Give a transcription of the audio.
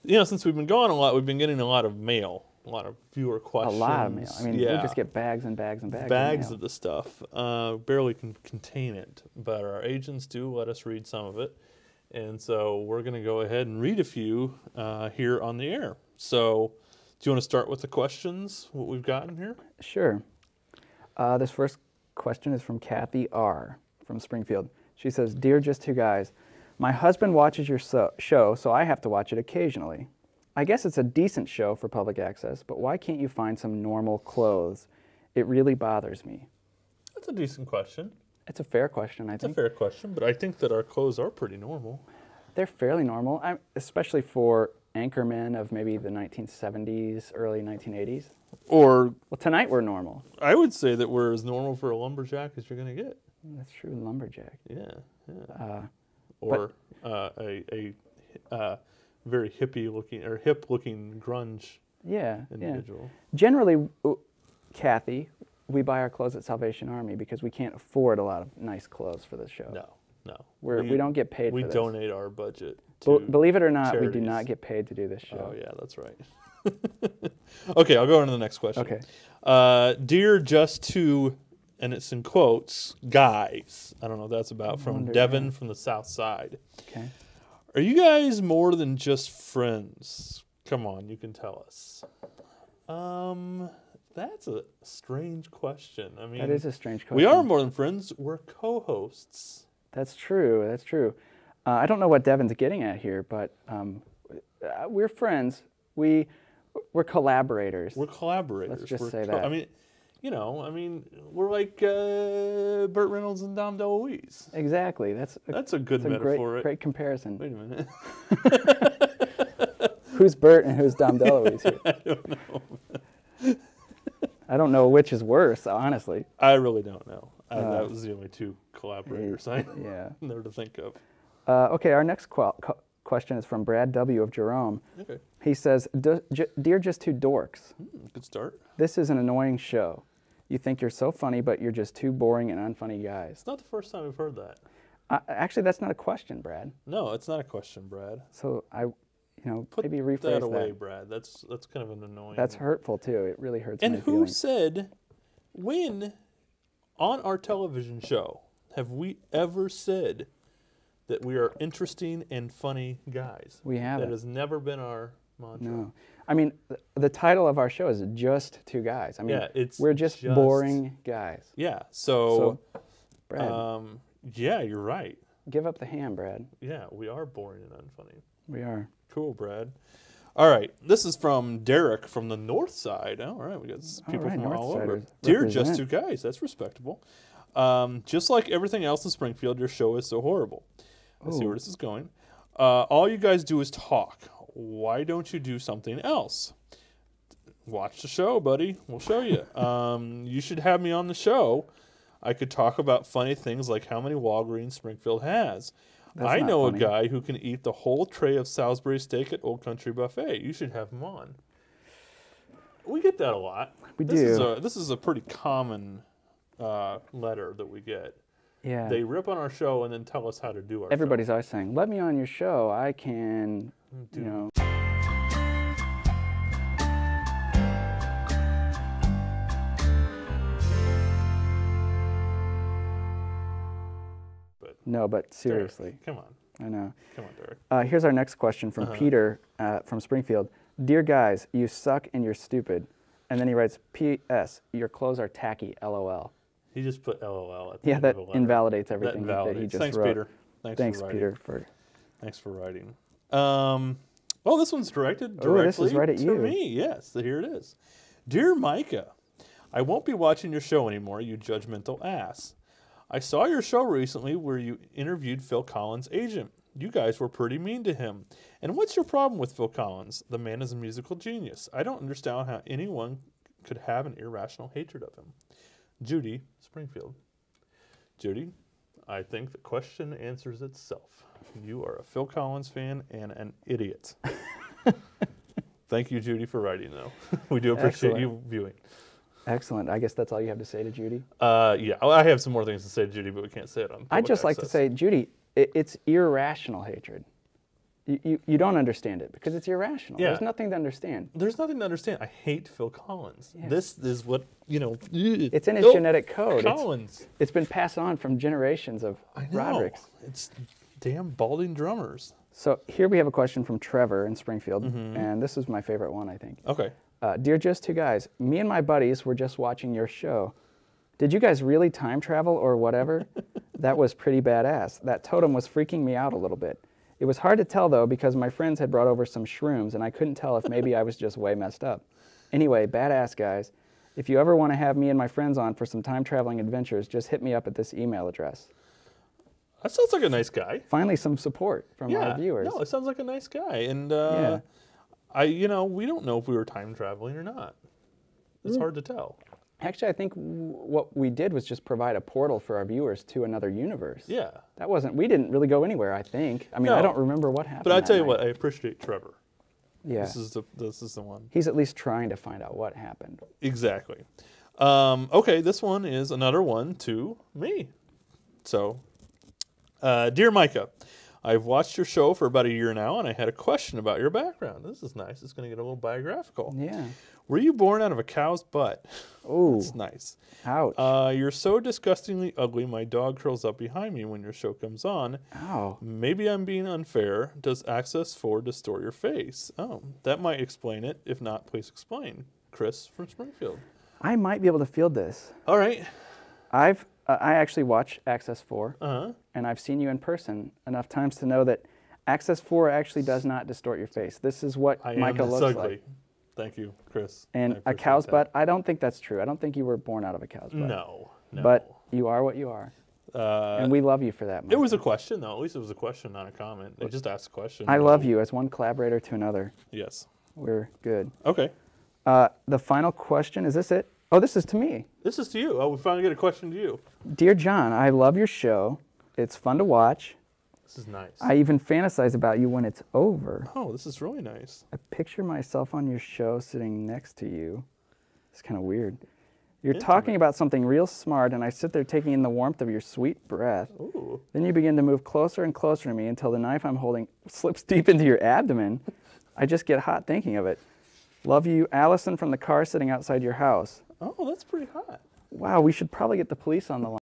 since we've been gone a lot, we've been getting a lot of mail, a lot of viewer questions. A lot of mail. I mean, we just get bags and bags and bags. Bags of the stuff. Barely can contain it, but our agents do let us read some of it. And so we're going to go ahead and read a few here on the air. So do you want to start with the questions, what we've gotten here? Sure. This first question is from Kathy R. from Springfield. She says, "Dear Just Two Guys, my husband watches your show, so I have to watch it occasionally. I guess it's a decent show for public access, but why can't you find some normal clothes? It really bothers me." That's a decent question. It's a fair question, I think. It's a fair question, but I think that our clothes are pretty normal. They're fairly normal, especially for anchormen of maybe the 1970s, early 1980s. Well, tonight we're normal. I would say that we're as normal for a lumberjack as you're going to get. That's true, lumberjack. Yeah. Or a very hippie-looking or hip-looking grunge individual. Yeah. Generally, Kathy, we buy our clothes at Salvation Army because we can't afford a lot of nice clothes for this show. No. We don't get paid for this. We donate our budget to believe it or not, charities. we do not get paid to do this show. Oh, yeah, that's right. Okay, I'll go on to the next question. Okay. Dear Just Two, and it's in quotes, guys. I don't know what that's about. From Devin from the South Side. Okay. Are you guys more than just friends? Come on, you can tell us. That's a strange question. I mean, that is a strange question. We are more than friends. We're co-hosts. That's true. I don't know what Devin's getting at here, but we're friends. We're collaborators. We're collaborators. Let's just say that. I mean, we're like Burt Reynolds and Dom DeLuise. Exactly. That's a good metaphor. Great comparison. Wait a minute. Who's Burt and who's Dom DeLuise here? I don't know. I don't know which is worse, honestly. I really don't know. That was the only two collaborators I know to think of. Okay, our next question is from Brad W. of Jerome. Okay. He says, "Dear Just Two Dorks, good start. This is an annoying show. You think you're so funny, but you're just two boring and unfunny guys." It's not the first time I've heard that. Actually, that's not a question, Brad. No, it's not a question, Brad. So Put maybe rephrase that away, Brad. That's kind of an annoying. That's hurtful too. It really hurts my feelings. And who feelings. said, when on our television show have we ever said that we are interesting and funny guys? We haven't. That has never been our mantra. No. I mean, the title of our show is Just Two Guys. I mean, we're just boring guys. Yeah. So Brad. Yeah, you're right. Give up the ham, Brad. Yeah, we are boring and unfunny. We are. Cool, Brad. All right, this is from Derek from the North Side. All right, we got people from all over. Dear Just Two Guys, that's respectable. Just like everything else in Springfield, your show is so horrible. I see where this is going. All you guys do is talk. Why don't you do something else? Watch the show, buddy. We'll show you. You should have me on the show. I could talk about funny things like how many Walgreens Springfield has. I know a guy who can eat the whole tray of Salisbury steak at Old Country Buffet. You should have him on. We get that a lot. We do. This is a pretty common letter that we get. Yeah. They rip on our show and then tell us how to do our Everybody's always saying, let me on your show. I can, No, but seriously. Derek, come on. I know. Come on, Derek. Here's our next question from Peter from Springfield. "Dear guys, you suck and you're stupid." And then he writes, "P.S. Your clothes are tacky, LOL." He just put LOL at the end that of the letter. invalidates everything that he just Thanks, wrote. Peter. Thanks, Peter. Thanks for writing. Well, this one's directed directly this is right at to you. me. Yes, so here it is. Dear Micah, I won't be watching your show anymore, you judgmental ass. I saw your show recently where you interviewed Phil Collins' agent. You guys were pretty mean to him. And what's your problem with Phil Collins? The man is a musical genius. I don't understand how anyone could have an irrational hatred of him. Judy, Springfield. Judy, I think the question answers itself. You are a Phil Collins fan and an idiot. Thank you, Judy, for writing, though. We do appreciate you viewing. Excellent. I guess that's all you have to say to Judy? Yeah, I have some more things to say to Judy, but we can't say it on public I'd just like to access. say, Judy, it's irrational hatred. You don't understand it because it's irrational. Yeah. There's nothing to understand. There's nothing to understand. I hate Phil Collins. Yeah. This is what, It's in his genetic code. Collins. It's been passed on from generations of Rodericks. It's damn balding drummers. So here we have a question from Trevor in Springfield, and this is my favorite one, I think. Okay. Dear Just Two Guys, me and my buddies were just watching your show. Did you guys really time travel or whatever? That was pretty badass. That totem was freaking me out a little bit. It was hard to tell, though, because my friends had brought over some shrooms, and I couldn't tell if maybe I was just way messed up. Anyway, badass, guys. If you ever want to have me and my friends on for some time-traveling adventures, just hit me up at this email address. That sounds like a nice guy. Finally, some support from our viewers. No, it sounds like a nice guy. And, we don't know if we were time traveling or not. It's hard to tell. Actually, I think what we did was just provide a portal for our viewers to another universe. Yeah. We didn't really go anywhere, I think. I mean, I don't remember what happened. But I tell you what, I appreciate Trevor. Yeah. This is the one. He's at least trying to find out what happened. Exactly. Okay, this one is another one to me. So, dear Micah, I've watched your show for about a year now, and I had a question about your background. This is nice. It's going to get a little biographical. Yeah. Were you born out of a cow's butt? Oh. That's nice. Ouch. You're so disgustingly ugly, my dog curls up behind me when your show comes on. Ow. Maybe I'm being unfair. Does Access 4 distort your face? Oh, that might explain it. If not, please explain. Chris from Springfield. I might be able to field this. All right. I actually watch Access 4, and I've seen you in person enough times to know that Access 4 actually does not distort your face. This is what Micah looks like. Thank you, Chris. And a cow's butt, I don't think that's true. I don't think you were born out of a cow's butt. No. But you are what you are. And we love you for that, Micah. It was a question, though. At least it was a question, not a comment. They just asked a question. I love you as one collaborator to another. Yes. We're good. Okay. The final question, is this it? Oh, this is to me. This is to you. Oh, we finally get a question to you. Dear John, I love your show. It's fun to watch. This is nice. I even fantasize about you when it's over. Oh, this is really nice. I picture myself on your show sitting next to you. It's kind of weird. You're talking about something real smart, and I sit there taking in the warmth of your sweet breath. Ooh. Then you begin to move closer and closer to me until the knife I'm holding slips deep into your abdomen. I just get hot thinking of it. Love you, Allison from the car sitting outside your house. Oh, that's pretty hot. Wow, we should probably get the police on the line.